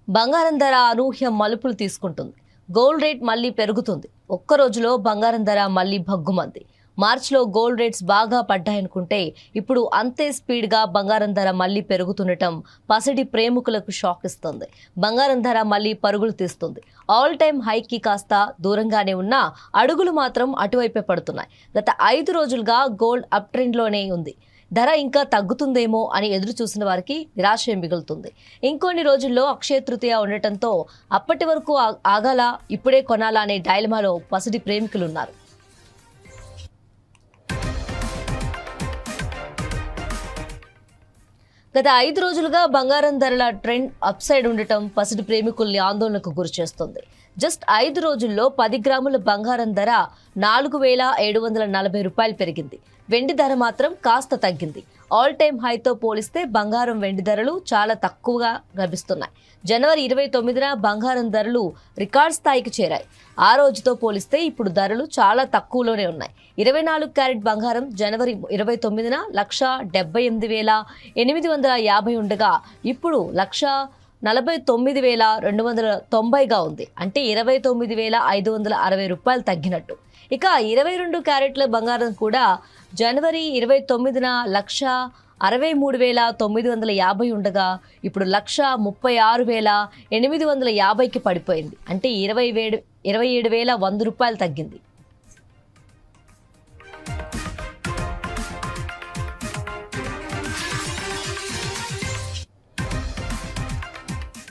బంగారం ధర అనూహ్య మలుపులు తీసుకుంటుంది. గోల్డ్ రేట్ మళ్లీ పెరుగుతుంది. ఒక్క రోజులో బంగారం ధర మళ్లీ భగ్గుమంది. మార్చిలో గోల్డ్ రేట్స్ బాగా పడ్డాయనుకుంటే ఇప్పుడు అంతే స్పీడ్గా బంగారం ధర మళ్లీ పెరుగుతుండటం పసిడి ప్రేమికులకు షాక్ ఇస్తుంది. బంగారం ధర మళ్లీ పరుగులు తీస్తుంది. ఆల్ టైమ్ హైకి కాస్త దూరంగానే ఉన్నా అడుగులు మాత్రం అటువైపే పడుతున్నాయి. గత 5 రోజులుగా గోల్డ్ అప్ ట్రెండ్లోనే ఉంది. ధర ఇంకా తగ్గుతుందేమో అని ఎదురు చూసిన వారికి నిరాశ మిగులుతుంది. ఇంకొన్ని రోజుల్లో అక్షయ తృతీయ ఉండటంతో అప్పటి వరకు ఆగాల, ఇప్పుడే కొనాలా అనే డైలమాలో పసిడి ప్రేమికులున్నారు. గత 5 రోజులుగా బంగారం ధరల ట్రెండ్ అప్ సైడ్ ఉండటం పసిడి ప్రేమికుల్ని ఆందోళనకు గురిచేస్తుంది. జస్ట్ 5 రోజుల్లో 10 గ్రాముల బంగారం ధర 4,740 రూపాయలు పెరిగింది. వెండి ధర మాత్రం కాస్త తగ్గింది. ఆల్ టైమ్ హైతో పోలిస్తే బంగారం వెండి ధరలు చాలా తక్కువగా లభిస్తున్నాయి. జనవరి 29న బంగారం ధరలు రికార్డ్ స్థాయికి చేరాయి. ఆ రోజుతో పోలిస్తే ఇప్పుడు ధరలు చాలా తక్కువలోనే ఉన్నాయి. 24 క్యారెట్ బంగారం జనవరి 29న 1,78,850 ఉండగా ఇప్పుడు 1,49,290గా ఉంది. అంటే 29,560 రూపాయలు తగ్గినట్టు. ఇక 22 క్యారెట్ల బంగారం కూడా జనవరి 29న 1,63,950 ఉండగా ఇప్పుడు 1,36,850కి పడిపోయింది. అంటే 27,100 రూపాయలు తగ్గింది.